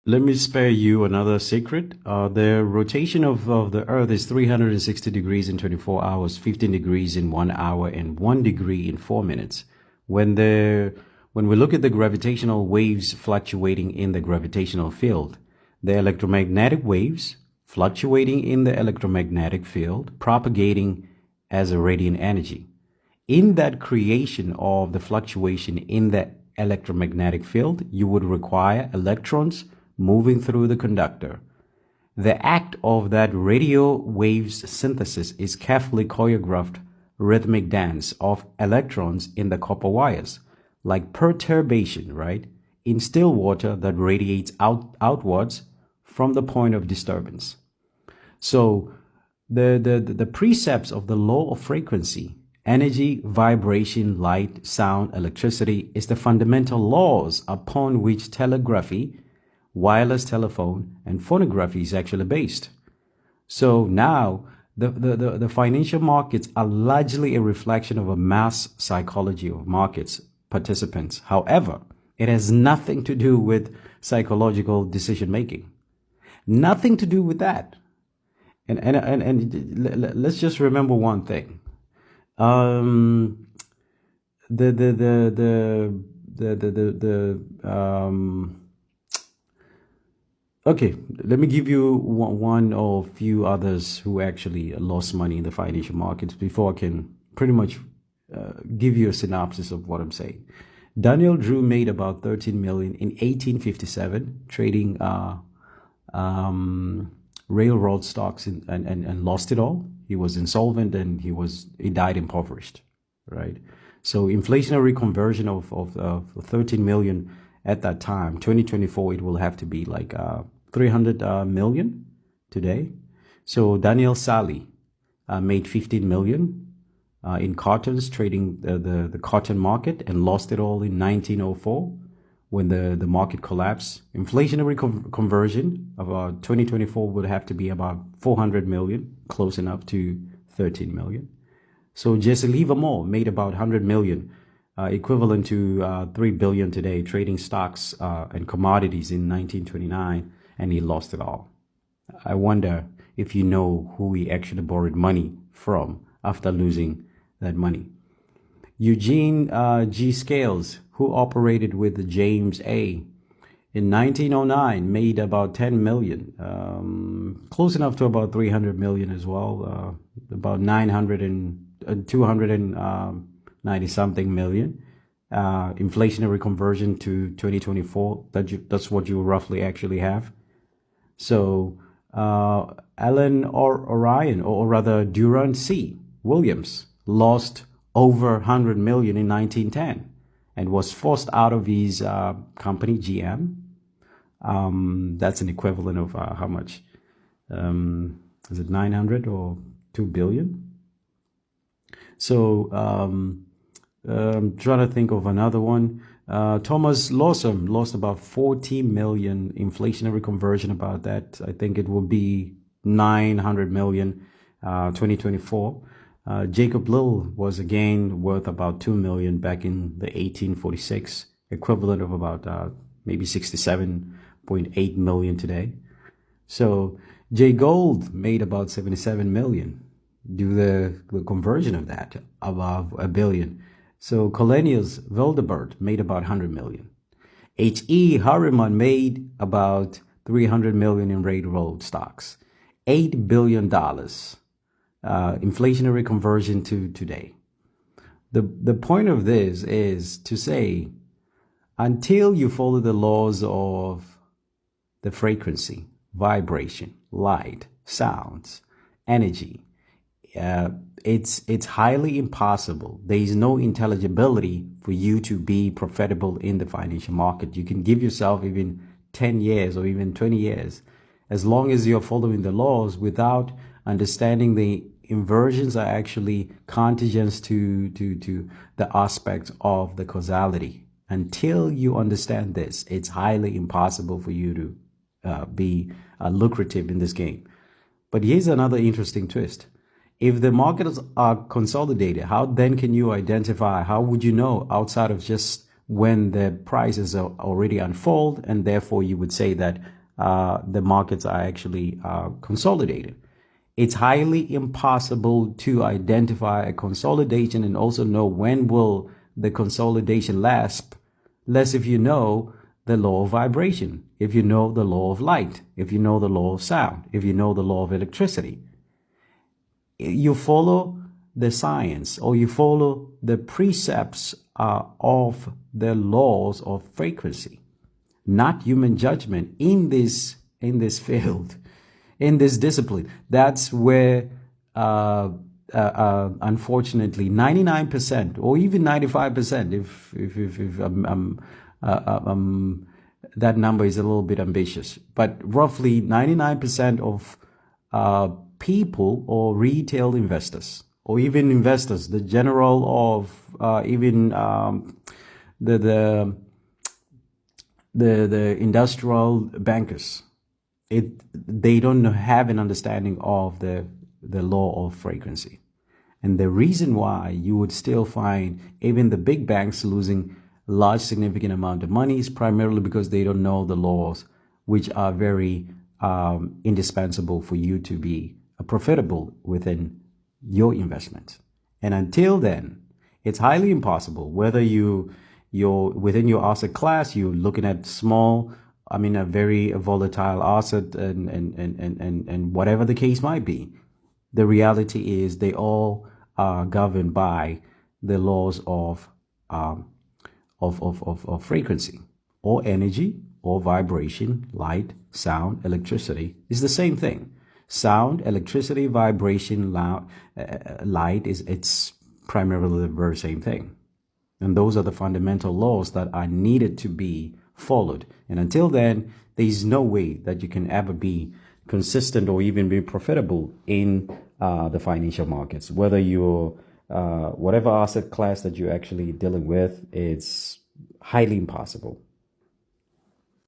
let me spare you another secret. The rotation of the Earth is 360 degrees in 24 hours, 15 degrees in 1 hour, and 1 degree in 4 minutes. When the when we look at the gravitational waves fluctuating in the gravitational field, the electromagnetic waves fluctuating in the electromagnetic field, propagating as a radiant energy. In that creation of the fluctuation in the electromagnetic field, you would require electrons moving through the conductor. The act of that radio waves synthesis is carefully choreographed rhythmic dance of electrons in the copper wires, like perturbation, right? In still water that radiates outwards from the point of disturbance. So the precepts of the law of frequency, energy, vibration, light, sound, electricity is the fundamental laws upon which telegraphy, wireless telephone, and phonography is actually based. So now the financial markets are largely a reflection of a mass psychology of markets participants. However, it has nothing to do with psychological decision making. Nothing to do with that. And let's just remember one thing. Um, the the the the Okay, let me give you one or few others who actually lost money in the financial markets before I can pretty much give you a synopsis of what I'm saying. Daniel Drew made about 13 million in 1857 trading railroad stocks and lost it all. He was insolvent and he died impoverished, right? So inflationary conversion of 13 million at that time, 2024, it will have to be like 300 million today. So Daniel Sally made 15 million in cottons, trading the cotton market, and lost it all in 1904 when the market collapsed. Inflationary conversion of 2024 would have to be about 400 million, close enough to 13 million. So Jesse Livermore made about 100 million, equivalent to 3 billion today, trading stocks and commodities in 1929, and he lost it all. I wonder if you know who he actually borrowed money from after losing that money. Eugene G. Scales, who operated with James A. in 1909, made about 10 million, close enough to about 300 million as well, about 290 something million. Inflationary conversion to 2024, that's what you roughly actually have. So Alan Orion, or rather Durant C. Williams, lost over 100 million in 1910 and was forced out of his company, GM. That's an equivalent of how much? Is it 900 or 2 billion? So I'm trying to think of another one. Thomas Lawson lost about 40 million, inflationary conversion about that. I think it will be 900 million, 2024. Jacob Lill was again worth about 2 million back in the 1846, equivalent of about maybe 67.8 million today. So Jay Gold made about 77 million. Do the conversion of that, above a billion. So Cornelius Wildebert made about 100 million. H.E. Harriman made about 300 million in railroad stocks. $8 billion. Inflationary conversion to today. The point of this is to say, until you follow the laws of the frequency, vibration, light, sounds, energy, it's highly impossible. There is no intelligibility for you to be profitable in the financial market. You can give yourself even 10 years or even 20 years, as long as you're following the laws without understanding the inversions are actually contingents to the aspects of the causality. Until you understand this, it's highly impossible for you to be lucrative in this game. But here's another interesting twist. If the markets are consolidated, how then can you identify? How would you know outside of just when the prices are already unfold, and therefore you would say that the markets are actually consolidated. It's highly impossible to identify a consolidation and also know when will the consolidation last, less if you know the law of vibration, if you know the law of light, if you know the law of sound, if you know the law of electricity. You follow the science, or you follow the precepts of the laws of frequency, not human judgment in this field, in this discipline. That's where unfortunately 99% or even 95%, if that number is a little bit ambitious, but roughly 99% of people or retail investors or even investors, the general of even the industrial bankers, they don't have an understanding of the law of frequency. And the reason why you would still find even the big banks losing large significant amount of money is primarily because they don't know the laws, which are very indispensable for you to be profitable within your investment. And until then, it's highly impossible, whether you're within your asset class, you're looking at small, a very volatile asset and whatever the case might be. The reality is they all are governed by the laws of frequency, or energy, or vibration, light, sound, electricity is the same thing. Sound, electricity, vibration, light it's primarily the very same thing. And those are the fundamental laws that are needed to be followed. And until then, there is no way that you can ever be consistent or even be profitable in the financial markets. Whether you're whatever asset class that you're actually dealing with, it's highly impossible.